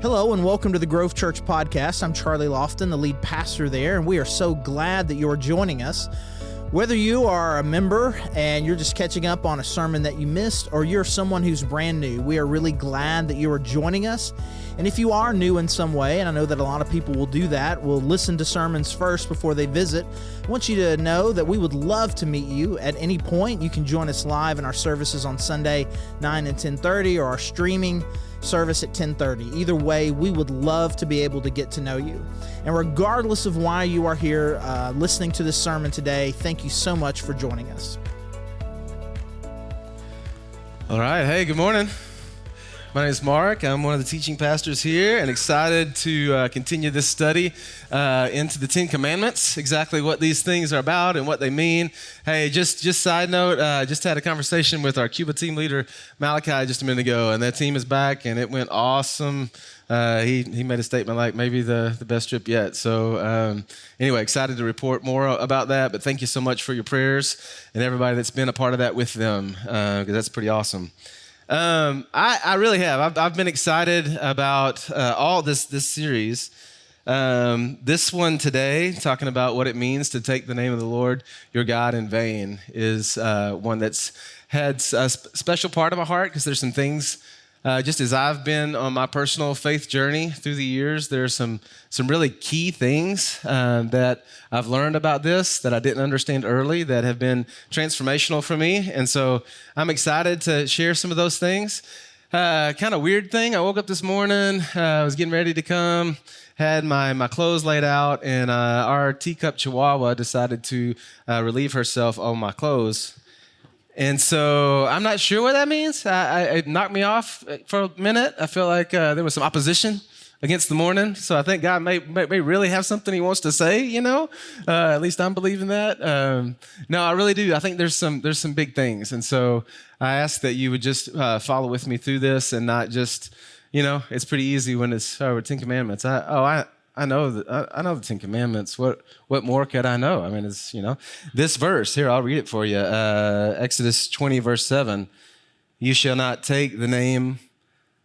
Hello and welcome to the Grove Church Podcast. I'm Charlie Lofton, the lead pastor there, and we are so glad that you're joining us. Whether you are a member and you're just catching up on a sermon that you missed, or you're someone who's brand new, we are really glad that you are joining us. And if you are new in some way, and I know that a lot of people will do that, will listen to sermons first before they visit, I want you to know that we would love to meet you at any point. You can join us live in our services on Sunday, 9 and 10:30, or our streaming service at 10:30. Either way, we would love to be able to get to know you. And regardless of why you are here listening to this sermon today, thank you so much for joining us. All right. Hey, good morning. My name is Mark. I'm one of the teaching pastors here and excited to continue this study into the Ten Commandments, exactly what these things are about and what they mean. Hey, just side note, just had a conversation with our Cuba team leader, Malachi, just a minute ago, and that team is back, and it went awesome. He made a statement like maybe the best trip yet. So anyway, excited to report more about that, but thank you so much for your prayers and everybody that's been a part of that with them, because that's pretty awesome. I really have. I've been excited about all this series. This one today, talking about what it means to take the name of the Lord your God in vain, is one that's had a special part of my heart, because there's some things, just as I've been on my personal faith journey through the years, there's some really key things that I've learned about this that I didn't understand early that have been transformational for me. And so I'm excited to share some of those things. Kind of weird thing. I woke up this morning, I was getting ready to come, had my clothes laid out, and our teacup chihuahua decided to relieve herself on my clothes. And so I'm not sure what that means. It knocked me off for a minute. I feel like there was some opposition against the morning. So I think God may really have something he wants to say, you know? At least I'm believing that. No, I really do. I think there's some big things. And so I ask that you would just follow with me through this and not just, it's pretty easy when it's 10 Commandments. I know the 10 Commandments. What more could I know? I mean, it's, this verse here, I'll read it for you. Exodus 20, verse 7, you shall not take the name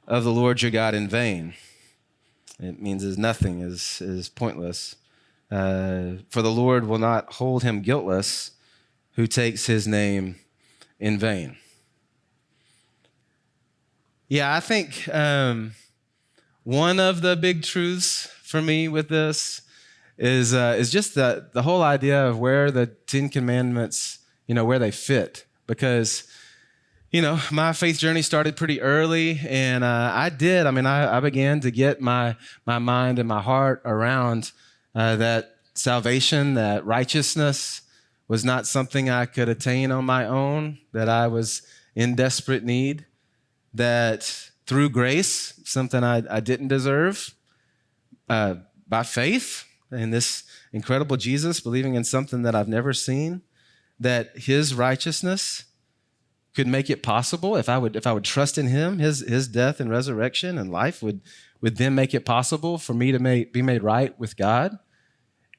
of the Lord your God in vain. It means is nothing, is pointless. For the Lord will not hold him guiltless who takes his name in vain. Yeah, I think one of the big truths for me with this is just the whole idea of where the Ten Commandments, where they fit. Because, my faith journey started pretty early, and I began to get my mind and my heart around that salvation, that righteousness was not something I could attain on my own, that I was in desperate need, that through grace, something I didn't deserve, by faith in this incredible Jesus, believing in something that I've never seen, that his righteousness could make it possible. If I would trust in him, his death and resurrection and life would then make it possible for me to be made right with God.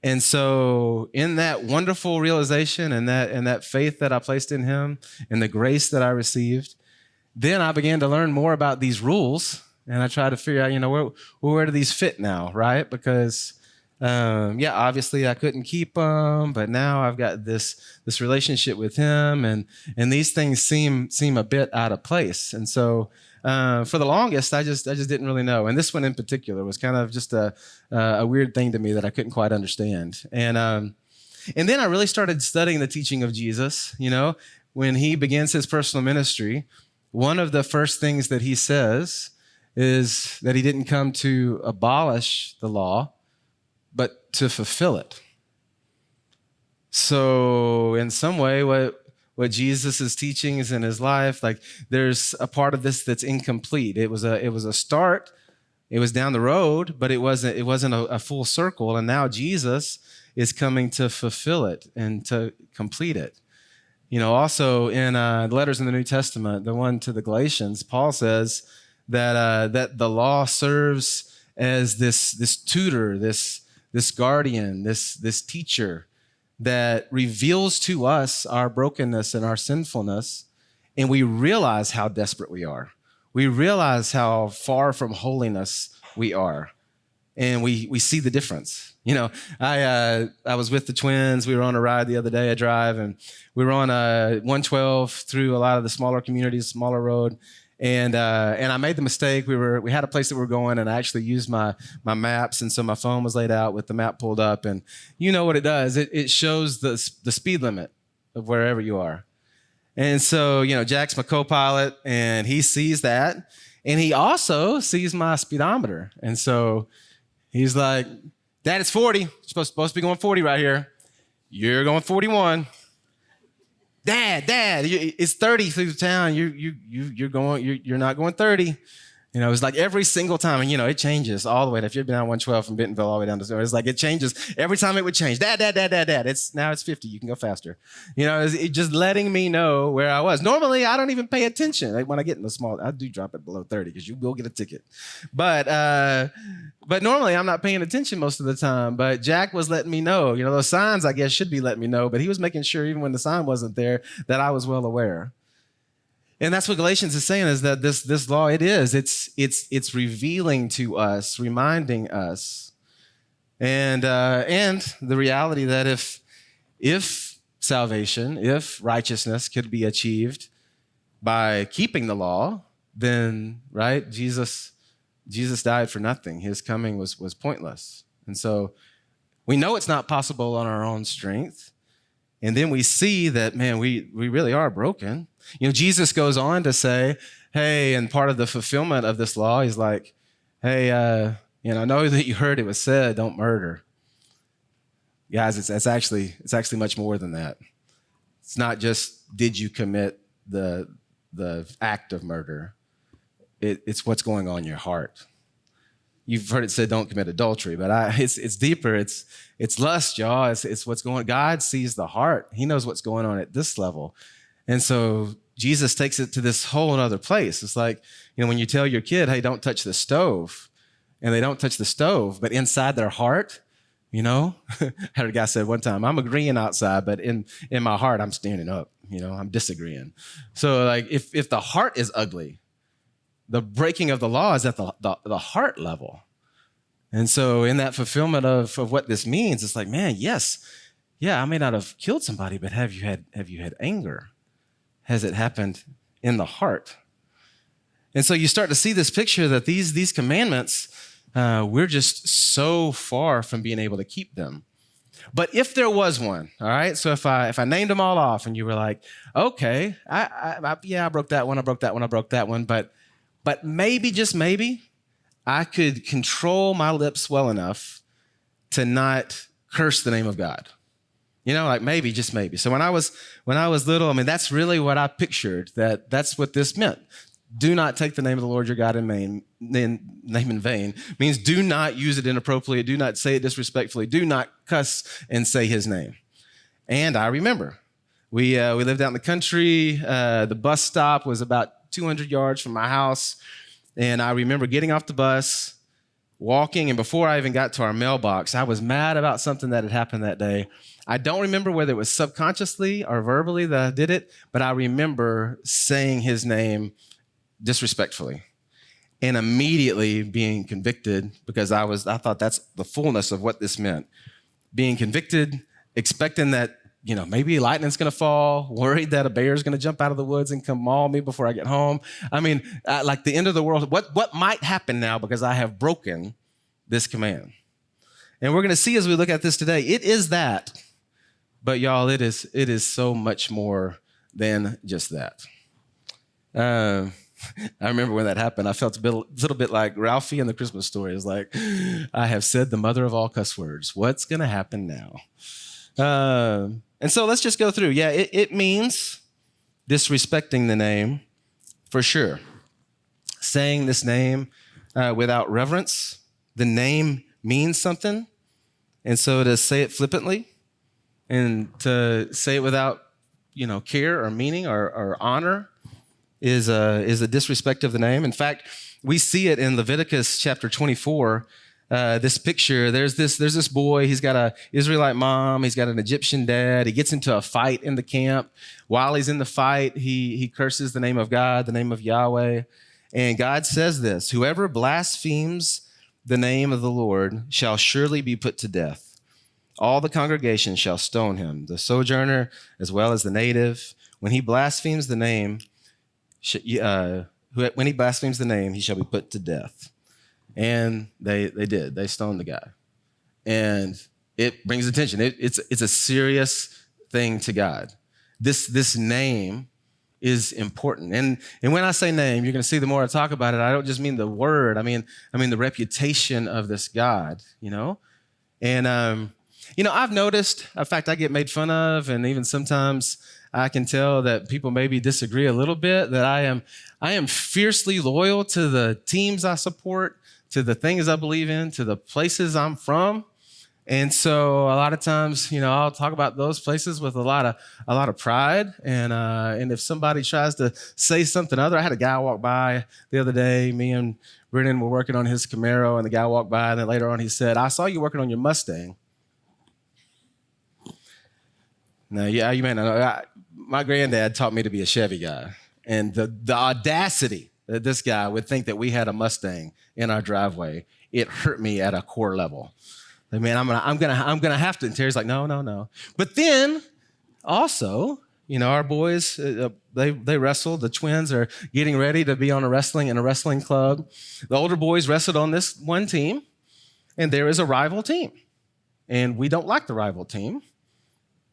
And so in that wonderful realization and that faith that I placed in him and the grace that I received, then I began to learn more about these rules, and I tried to figure out, where do these fit now, right? Because obviously I couldn't keep them, but now I've got this relationship with him, and these things seem a bit out of place. And so for the longest, I just didn't really know. And this one in particular was kind of just a weird thing to me that I couldn't quite understand. And then I really started studying the teaching of Jesus. When he begins his personal ministry, one of the first things that he says is that he didn't come to abolish the law, but to fulfill it. So in some way, what Jesus' teaching is in his life, like there's a part of this that's incomplete. It was a start. It was down the road, but it wasn't a full circle. And now Jesus is coming to fulfill it and to complete it. Also in the letters in the New Testament, the one to the Galatians, Paul says that the law serves as this tutor, this guardian, this teacher that reveals to us our brokenness and our sinfulness, and we realize how desperate we are. we realize how far from holiness we are. And we see the difference. You know, I was with the twins. We were on a ride the other day, a drive, and we were on 112 through a lot of the smaller communities, smaller road. And I made the mistake. We had a place that we were going, and I actually used my maps, and so my phone was laid out with the map pulled up. And you know what it does? It shows the speed limit of wherever you are. And so, you know, Jack's my co-pilot, and he sees that, and he also sees my speedometer. And so he's like, Dad, it's 40. You're supposed to be going 40 right here. You're going 41. Dad, it's 30 through the town. You're not going 30. You know, it's like every single time, and you know, it changes all the way. If you've been on 112 from Bentonville all the way down to Zurich, it's like it changes every time. It would change. Dad. Now it's 50. You can go faster. You know, it's just letting me know where I was. Normally, I don't even pay attention. Like when I get in the small, I do drop it below 30 because you will get a ticket. But normally I'm not paying attention most of the time. But Jack was letting me know. You know, those signs I guess should be letting me know. But he was making sure even when the sign wasn't there that I was well aware. And that's what Galatians is saying, is that this law, it's revealing to us, reminding us, and the reality that if salvation, if righteousness could be achieved by keeping the law, then right, Jesus died for nothing. His coming was pointless. And so we know it's not possible on our own strength. And then we see that, man, we really are broken. You know, Jesus goes on to say, hey, and part of the fulfillment of this law, he's like, hey, I know that you heard it was said, don't murder. Guys, it's actually much more than that. It's not just did you commit the act of murder. It's what's going on in your heart. You've heard it said, don't commit adultery, but it's deeper. It's lust, y'all. It's what's going on. God sees the heart. He knows what's going on at this level. And so Jesus takes it to this whole other place. It's like, you know, when you tell your kid, hey, don't touch the stove, and they don't touch the stove, but inside their heart, you know, I heard a guy said one time, I'm agreeing outside, but in my heart, I'm standing up, you know, I'm disagreeing. So like if the heart is ugly, the breaking of the law is at the heart level. And so in that fulfillment of what this means, it's like, man, yes, yeah, I may not have killed somebody, but have you had anger? Has it happened in the heart? And so you start to see this picture that these commandments, we're just so far from being able to keep them. But if there was one, all right, so if I named them all off and you were like, okay, I broke that one, but maybe, just maybe, I could control my lips well enough to not curse the name of God. You know, like maybe, just maybe. So when I was little, I mean, that's really what I pictured, that's what this meant. Do not take the name of the Lord your God in vain. Means do not use it inappropriately. Do not say it disrespectfully. Do not cuss and say his name. And I remember we lived out in the country. The bus stop was about 200 yards from my house. And I remember getting off the bus, walking, and before I even got to our mailbox, I was mad about something that had happened that day. I don't remember whether it was subconsciously or verbally that I did it, but I remember saying his name disrespectfully and immediately being convicted because I thought that's the fullness of what this meant. Being convicted, expecting that, you know, maybe lightning's going to fall, worried that a bear's going to jump out of the woods and come maul me before I get home. I mean, like the end of the world. What might happen now because I have broken this command? And we're going to see as we look at this today, it is that. But y'all, it is so much more than just that. I remember when that happened, I felt a little bit like Ralphie in the Christmas Story. It's like, I have said the mother of all cuss words. What's going to happen now? And so let's just go through. Yeah, it means disrespecting the name for sure. Saying this name without reverence. The name means something. And so to say it flippantly and to say it without, you know, care or meaning or honor is a disrespect of the name. In fact, we see it in Leviticus chapter 24. This picture, there's this boy. He's got an Israelite mom. He's got an Egyptian dad. He gets into a fight in the camp. While he's in the fight, he curses the name of God, the name of Yahweh. And God says this, whoever blasphemes the name of the Lord shall surely be put to death. All the congregation shall stone him, the sojourner as well as the native. When he blasphemes the name, he shall be put to death. And they did. They stoned the guy. And it brings attention. It's a serious thing to God. This name is important. And when I say name, you're going to see the more I talk about it, I don't just mean the word. I mean the reputation of this God, you know? And, I've noticed, in fact, I get made fun of, and even sometimes I can tell that people maybe disagree a little bit, that I am fiercely loyal to the teams I support, to the things I believe in, to the places I'm from. And so a lot of times, I'll talk about those places with a lot of pride. And if somebody tries to say something other, I had a guy walk by the other day. Me and Brennan were working on his Camaro, and the guy walked by, and then later on he said, "I saw you working on your Mustang." Now, yeah, you may not know. My granddad taught me to be a Chevy guy, and the audacity that this guy would think that we had a Mustang in our driveway, it hurt me at a core level. Like, man, I'm gonna have to. And Terry's like, no. But then, also, our boys, they wrestle. The twins are getting ready to be in a wrestling club. The older boys wrestled on this one team, and there is a rival team, and we don't like the rival team.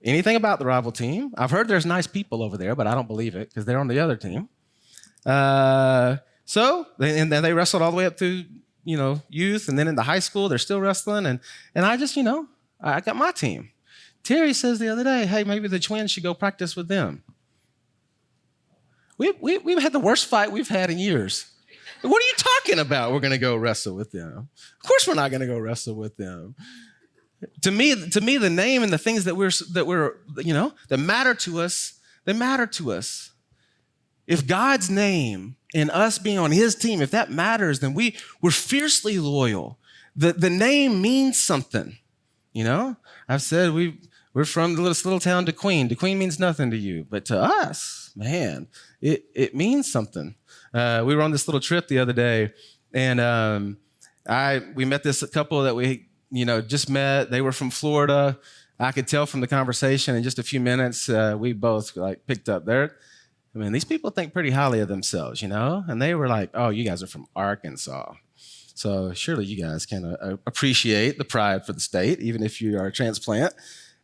Anything about the rival team? I've heard there's nice people over there, but I don't believe it because they're on the other team. And then they wrestled all the way up through, youth, and then into high school, they're still wrestling. And I just, I got my team. Terry says the other day, hey, maybe the twins should go practice with them. We've had the worst fight we've had in years. What are you talking about? We're going to go wrestle with them. Of course we're not going to go wrestle with them. To me, the name and the things that that matter to us, they matter to us. If God's name and us being on his team, if that matters, then we're fiercely loyal. The name means something. I've said we're from this little town, DeQueen. DeQueen means nothing to you, but to us, man, it means something. We were on this little trip the other day, and we met this couple that we just met. They were from Florida. I could tell from the conversation in just a few minutes, we both picked up there. These people think pretty highly of themselves, And they were like, "Oh, you guys are from Arkansas. So surely you guys can appreciate the pride for the state, even if you are a transplant."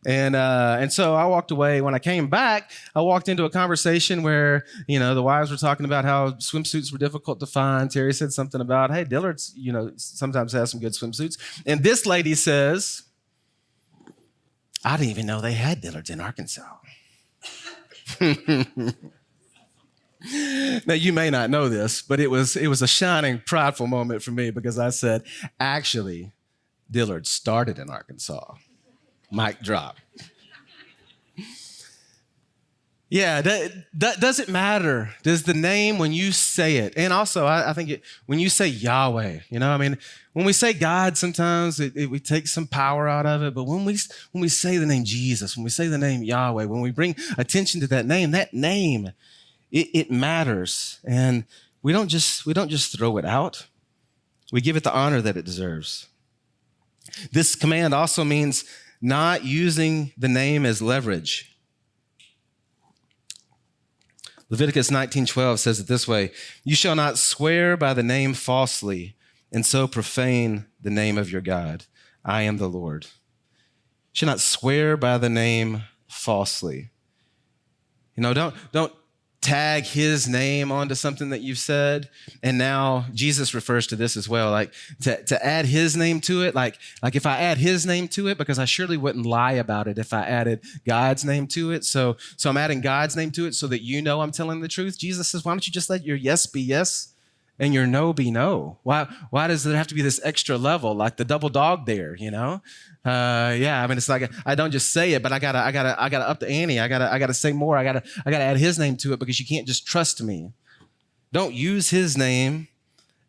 And so I walked away. When I came back, I walked into a conversation where, the wives were talking about how swimsuits were difficult to find. Terry said something about, hey, Dillard's, sometimes has some good swimsuits. And this lady says, I didn't even know they had Dillard's in Arkansas. Now, you may not know this, but it was a shining, prideful moment for me because I said, actually, Dillard started in Arkansas. Mic drop. Yeah, does it matter? Does the name, when you say it, and also I think when you say Yahweh, when we say God, sometimes we take some power out of it, but when we say the name Jesus, when we say the name Yahweh, when we bring attention to that name, it matters, and we don't just throw it out. We give it the honor that it deserves. This command also means not using the name as leverage. Leviticus 19:12 says it this way: "You shall not swear by the name falsely, and so profane the name of your God. I am the Lord." You shall not swear by the name falsely. Don't tag his name onto something that you've said. And now Jesus refers to this as well, like to add his name to it. Like if I add his name to it, because I surely wouldn't lie about it if I added God's name to it. So I'm adding God's name to it so that I'm telling the truth. Jesus says, why don't you just let your yes be yes and your no be no? Why does there have to be this extra level, like the double dog there, it's like I don't just say it, but I gotta up the ante. I gotta say more. I gotta add his name to it because you can't just trust me. Don't use his name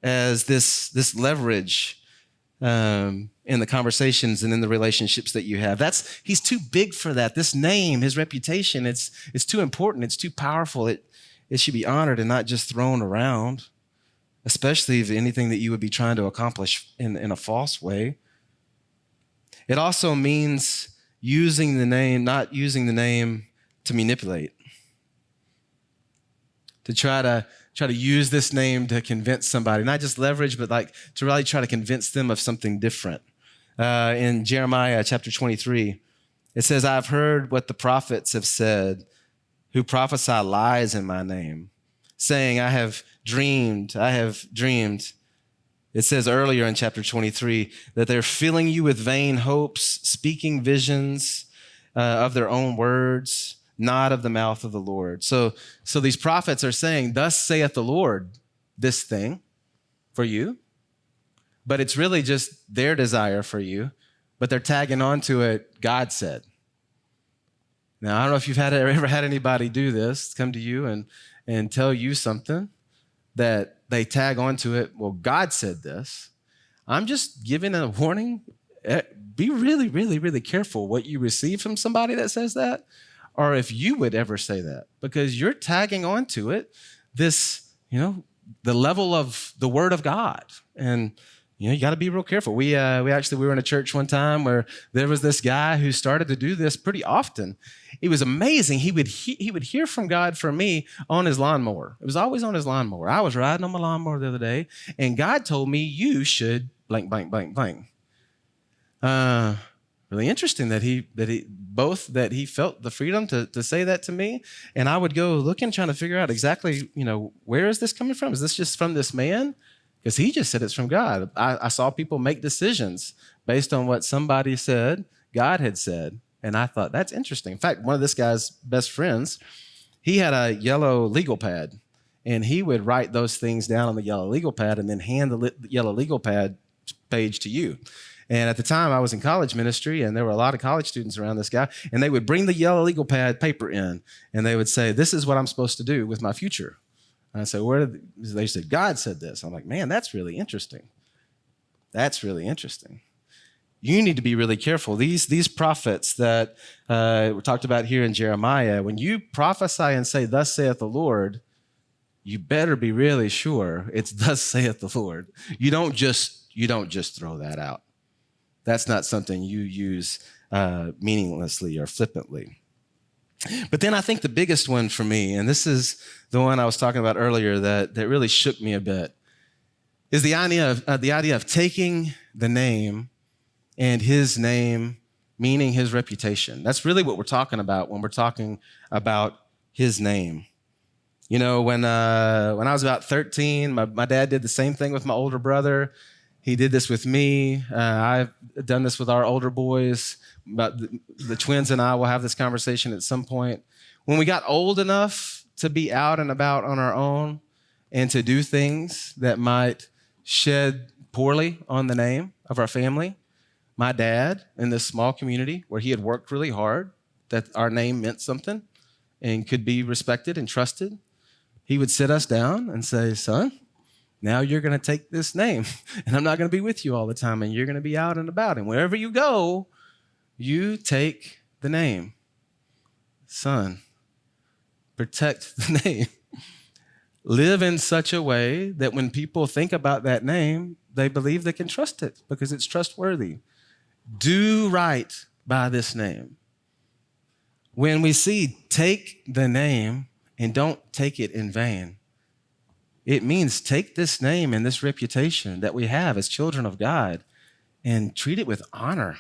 as this leverage in the conversations and in the relationships that you have. He's too big for that. This name, his reputation, it's too important. It's too powerful. It should be honored and not just thrown around. especially if anything that you would be trying to accomplish in a false way. It also means using the name, not using the name to manipulate, to try to use this name to convince somebody, not just leverage, but like to really try to convince them of something different. In Jeremiah chapter 23, it says, I've heard what the prophets have said who prophesy lies in my name, saying, I have dreamed. It says earlier in chapter 23 that they're filling you with vain hopes, speaking visions of their own words, not of the mouth of the Lord. So these prophets are saying, thus saith the Lord, this thing for you, but it's really just their desire for you, but they're tagging onto it, God said. Now, I don't know if you've ever had anybody do this, come to you and tell you something that they tag onto it, well, God said this. I'm just giving a warning. Be really, really, really careful what you receive from somebody that says that, or if you would ever say that, because you're tagging onto it this, the level of the Word of God. And you got to be real careful. We were in a church one time where there was this guy who started to do this pretty often. It was amazing. He would hear from God for me on his lawnmower. It was always on his lawnmower. I was riding on my lawnmower the other day, and God told me, you should blank, blank, blank, blank. Really interesting that he felt the freedom to say that to me. And I would go looking, trying to figure out exactly, where is this coming from? Is this just from this man? Because he just said it's from God. I saw people make decisions based on what somebody said, God had said. And I thought, that's interesting. In fact, one of this guy's best friends, he had a yellow legal pad. And he would write those things down on the yellow legal pad and then hand the yellow legal pad page to you. And at the time, I was in college ministry, and there were a lot of college students around this guy. And they would bring the yellow legal pad paper in, and they would say, this is what I'm supposed to do with my future. And I said, they said, God said this. I'm like, man, that's really interesting. That's really interesting. You need to be really careful. These prophets that were talked about here in Jeremiah, when you prophesy and say, thus saith the Lord, you better be really sure it's thus saith the Lord. You don't just throw that out. That's not something you use meaninglessly or flippantly. But then I think the biggest one for me, and this is the one I was talking about earlier that really shook me a bit, is the idea of taking the name and his name, meaning his reputation. That's really what we're talking about when we're talking about his name. When I was about 13, my dad did the same thing with my older brother. He did this with me. I've done this with our older boys. But the twins and I will have this conversation at some point. When we got old enough to be out and about on our own and to do things that might shed poorly on the name of our family, my dad, in this small community where he had worked really hard, that our name meant something and could be respected and trusted, he would sit us down and say, son, now you're going to take this name, and I'm not going to be with you all the time, and you're going to be out and about, and wherever you go, you take the name. Son, protect the name. Live in such a way that when people think about that name, they believe they can trust it because it's trustworthy. Do right by this name. When we see take the name and don't take it in vain, it means take this name and this reputation that we have as children of God and treat it with honor.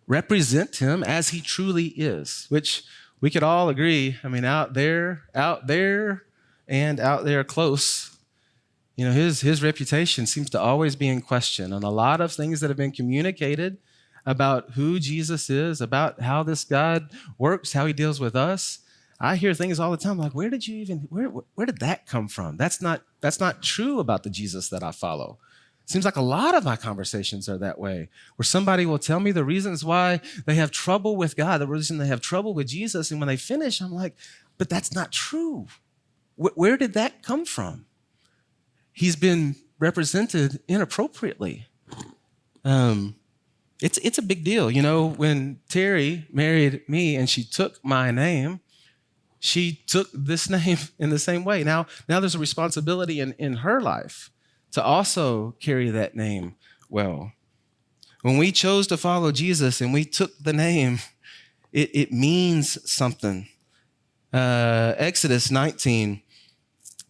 Represent him as he truly is, which we could all agree. I mean, out there, and out there close, his reputation seems to always be in question. And a lot of things that have been communicated about who Jesus is, about how this God works, how he deals with us, I hear things all the time like, where did that come from? That's not true about the Jesus that I follow. Seems like a lot of my conversations are that way, where somebody will tell me the reasons why they have trouble with God, the reason they have trouble with Jesus, and when they finish, I'm like, but that's not true. Where did that come from? He's been represented inappropriately. It's a big deal. When Terry married me and she took my name, she took this name in the same way. Now there's a responsibility in her life to also carry that name well. When we chose to follow Jesus and we took the name, it means something. Exodus 19,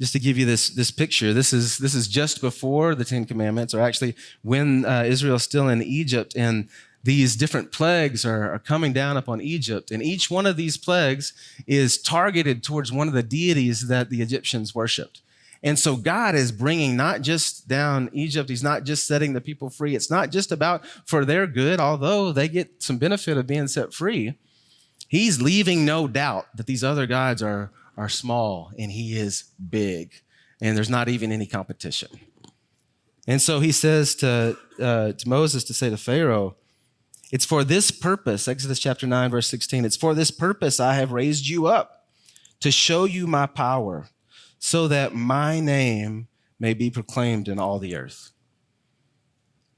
just to give you this picture, this is just before the Ten Commandments, or actually when Israel's still in Egypt, and these different plagues are coming down upon Egypt. And each one of these plagues is targeted towards one of the deities that the Egyptians worshiped. And so God is bringing not just down Egypt. He's not just setting the people free. It's not just about for their good, although they get some benefit of being set free. He's leaving no doubt that these other gods are small and he is big. And there's not even any competition. And so he says to Moses to say to Pharaoh, it's for this purpose, Exodus chapter 9, verse 16, it's for this purpose I have raised you up, to show you my power, so that my name may be proclaimed in all the earth.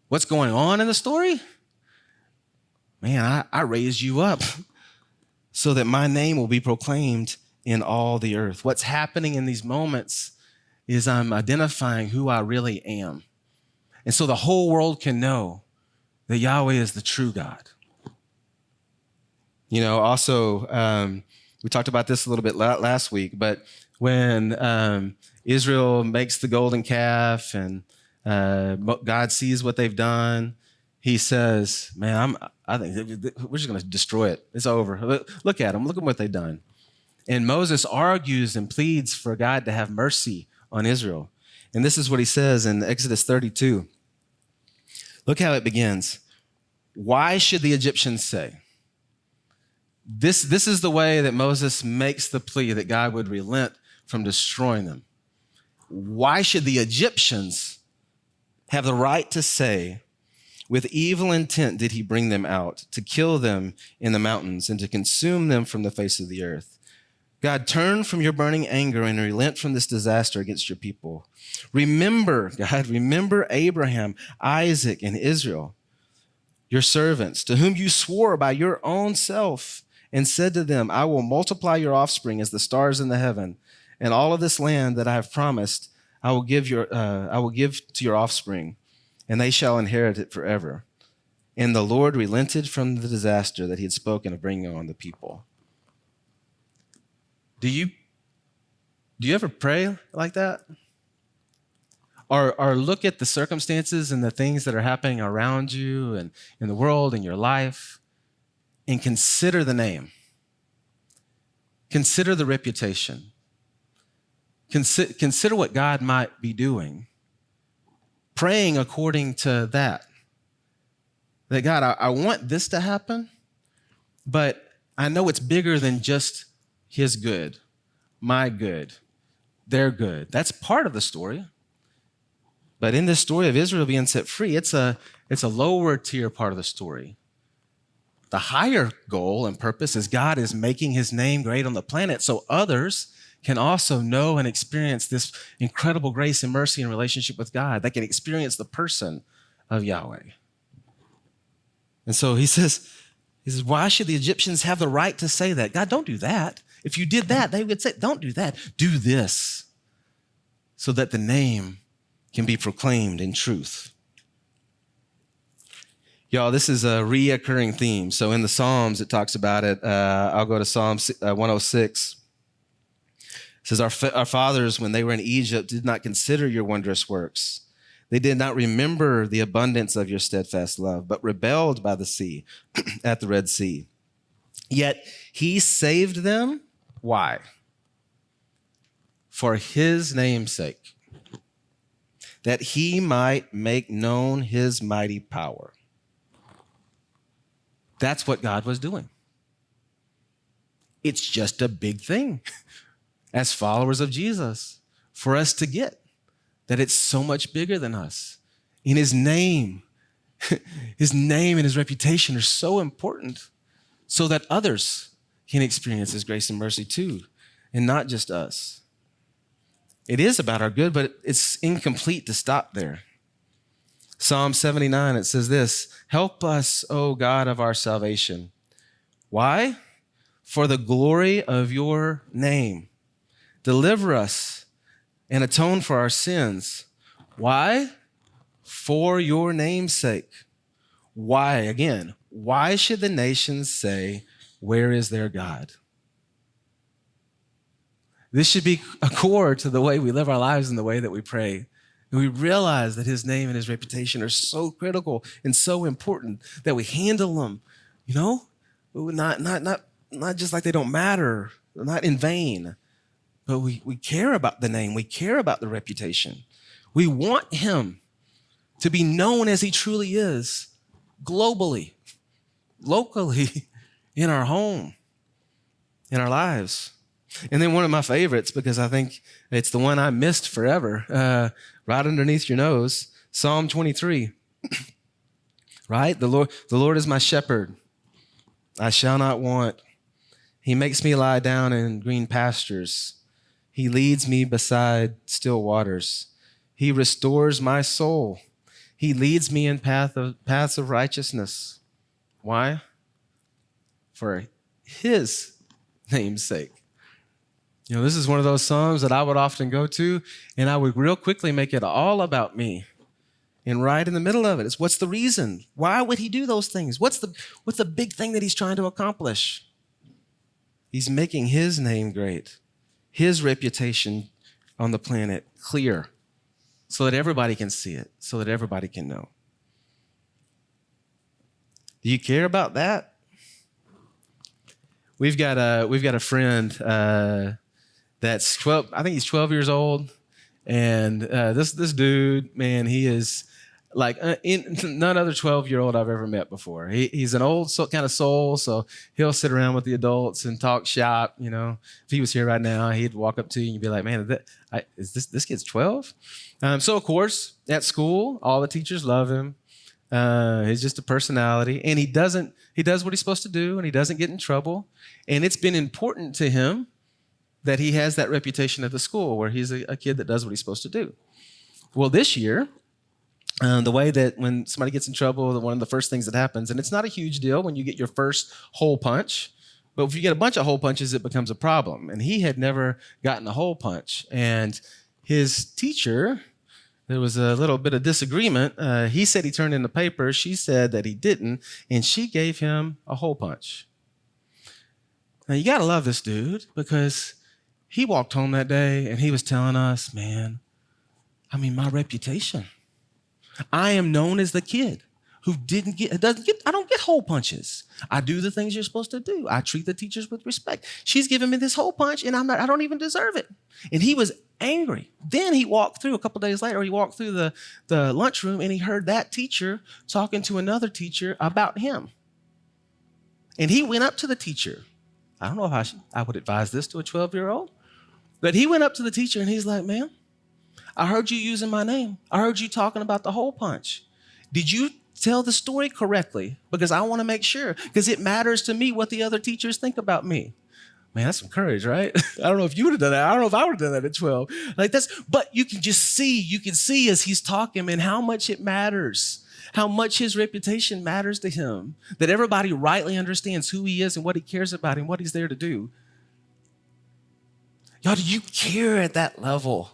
What's going on in the story? Man, I raised you up so that my name will be proclaimed in all the earth. What's happening in these moments is I'm identifying who I really am. And so the whole world can know that Yahweh is the true God. You know, also, we talked about this a little bit last week, but when Israel makes the golden calf and God sees what they've done, he says, man, I think we're just going to destroy it. It's over. Look at them. Look at what they've done. And Moses argues and pleads for God to have mercy on Israel. And this is what he says in Exodus 32. Look how it begins. Why should the Egyptians say? This is the way that Moses makes the plea that God would relent from destroying them. Why should the Egyptians have the right to say, with evil intent did he bring them out, to kill them in the mountains and to consume them from the face of the earth? God, turn from your burning anger and relent from this disaster against your people. Remember, God, remember Abraham, Isaac, and Israel, your servants, to whom you swore by your own self and said to them, I will multiply your offspring as the stars in the heaven, and all of this land that I have promised I will give to your offspring, and they shall inherit it forever. And the Lord relented from the disaster that he had spoken of bringing on the people. Do you ever pray like that? Or look at the circumstances and the things that are happening around you and in the world and your life and consider the name. Consider the reputation. Consider what God might be doing. Praying according to that. That God, I want this to happen, but I know it's bigger than just his good, my good, their good. That's part of the story. But in this story of Israel being set free, it's a lower tier part of the story. The higher goal and purpose is God is making his name great on the planet so others can also know and experience this incredible grace and mercy and relationship with God. They can experience the person of Yahweh. And so he says, why should the Egyptians have the right to say that? God, don't do that. If you did that, they would say, don't do that. Do this so that the name can be proclaimed in truth. Y'all, this is a reoccurring theme. So in the Psalms, it talks about it. I'll go to Psalm 106. It says, our fathers, when they were in Egypt, did not consider your wondrous works. They did not remember the abundance of your steadfast love, but rebelled by the sea, at the Red Sea. Yet he saved them. Why? For his name's sake, that he might make known his mighty power. That's what God was doing. It's just a big thing as followers of Jesus for us to get that it's so much bigger than us. In his name and his reputation are so important so that others can experience his grace and mercy too, and not just us. It is about our good, but it's incomplete to stop there. Psalm 79, it says this, help us, O God of our salvation. Why? for the glory of your name. Deliver us and atone for our sins. Why? For your name's sake. Why? Again, why should the nations say, where is their God? This should be a core to the way we live our lives and the way that we pray. And we realize that his name and his reputation are so critical and so important that we handle them, not just like they don't matter, not in vain, but we care about the name. We care about the reputation. We want him to be known as he truly is, globally, locally, in our home, in our lives. And then one of my favorites, because I think it's the one I missed forever, right underneath your nose, Psalm 23. Right? The Lord is my shepherd. I shall not want. He makes me lie down in green pastures. He leads me beside still waters. He restores my soul. He leads me in paths of righteousness. Why? For his name's sake. This is one of those Psalms that I would often go to, and I would real quickly make it all about me. And right in the middle of it is, what's the reason? Why would he do those things? What's the big thing that he's trying to accomplish? He's making his name great, his reputation on the planet clear, so that everybody can see it, so that everybody can know. Do you care about that? We've got a friend that's 12. I think he's 12 years old, and this dude, man, he is like none other 12-year-old I've ever met before. He's an old kind of soul, so he'll sit around with the adults and talk shop. If he was here right now, he'd walk up to you and you'd be like, "Man, is this kid's 12?" So of course, at school, all the teachers love him. He's just a personality, and he does what he's supposed to do, and he doesn't get in trouble. And it's been important to him that he has that reputation at the school where he's a kid that does what he's supposed to do. Well, this year, the way that when somebody gets in trouble, one of the first things that happens, and it's not a huge deal when you get your first hole punch, but if you get a bunch of hole punches, it becomes a problem. And he had never gotten a hole punch. And his teacher, there was a little bit of disagreement. He said he turned in the paper. She said that he didn't, and she gave him a hole punch. Now, you got to love this dude, because he walked home that day and he was telling us, man, my reputation. I am known as the kid who I don't get hole punches. I do the things you're supposed to do. I treat the teachers with respect. She's giving me this hole punch and I don't even deserve it. And he was angry. Then he walked through, a couple days later, he walked through the lunchroom and he heard that teacher talking to another teacher about him. And he went up to the teacher. I don't know if I would advise this to a 12-year-old, but he went up to the teacher and he's like, "Man, I heard you using my name. I heard you talking about the hole punch. Did you tell the story correctly? Because I want to make sure, because it matters to me what the other teachers think about me." Man, that's some courage, right? I don't know if you would have done that. I don't know if I would have done that at 12. But you can see as he's talking, man, how much it matters, how much his reputation matters to him, that everybody rightly understands who he is and what he cares about and what he's there to do. Y'all, do you care at that level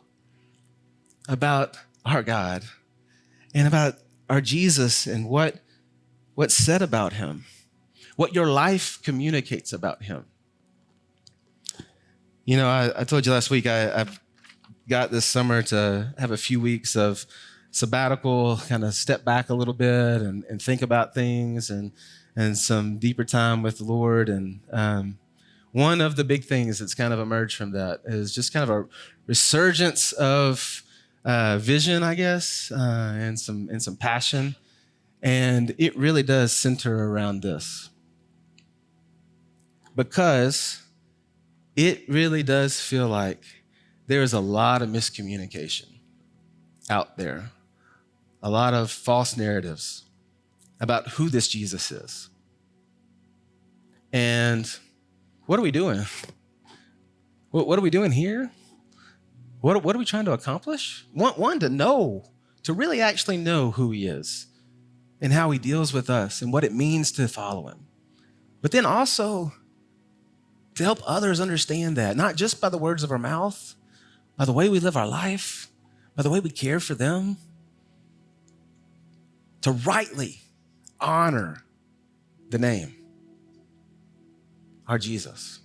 about our God and about our Jesus and what's said about him, what your life communicates about him? I told you last week I've got this summer to have a few weeks of sabbatical, kind of step back a little bit and think about things and some deeper time with the Lord. And one of the big things that's kind of emerged from that is just kind of a resurgence of vision, I guess, and some passion. And it really does center around this, because it really does feel like there is a lot of miscommunication out there, a lot of false narratives about who this Jesus is. And what are we doing? What are we doing here? What are we trying to accomplish? One, to really actually know who he is and how he deals with us and what it means to follow him. But then also to help others understand that, not just by the words of our mouth, by the way we live our life, by the way we care for them, to rightly honor the name, our Jesus.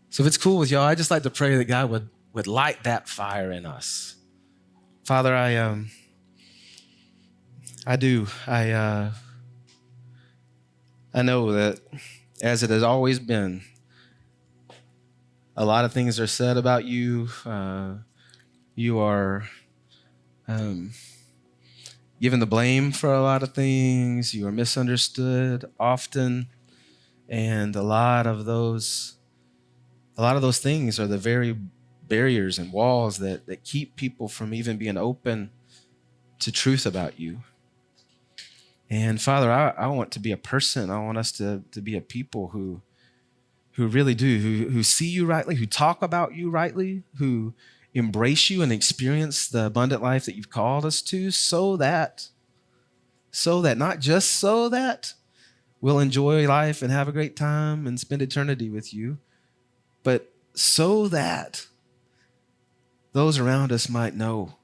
So if it's cool with y'all, I'd just like to pray that God would light that fire in us. Father, I know that as it has always been, a lot of things are said about you. You are given the blame for a lot of things. You are misunderstood often. And a lot of those things are the very barriers and walls that keep people from even being open to truth about you. And Father, I want to be a person. I want us to be a people who really do, who see you rightly, who talk about you rightly, who embrace you and experience the abundant life that you've called us to, so that not just so that we'll enjoy life and have a great time and spend eternity with you, but so that those around us might know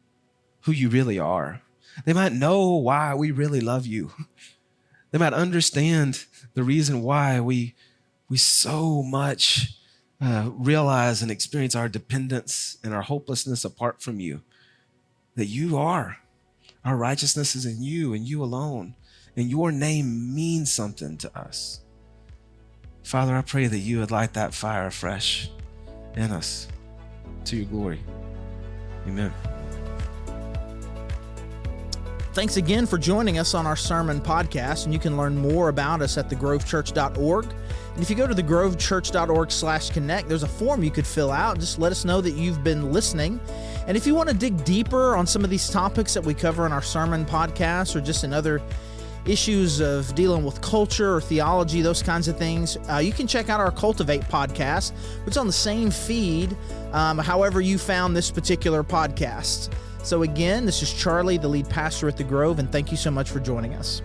who you really are. They might know why we really love you. They might understand the reason why we so much realize and experience our dependence and our hopelessness apart from you. That you are. Our righteousness is in you and you alone. And your name means something to us. Father, I pray that you would light that fire afresh in us to your glory. Amen. Thanks again for joining us on our sermon podcast, and you can learn more about us at thegrovechurch.org. And if you go to thegrovechurch.org/connect, there's a form you could fill out. Just let us know that you've been listening. And if you want to dig deeper on some of these topics that we cover in our sermon podcast, or just in other issues of dealing with culture or theology, those kinds of things, you can check out our Cultivate podcast, which is on the same feed, however you found this particular podcast. So again, this is Charlie, the lead pastor at The Grove, and thank you so much for joining us.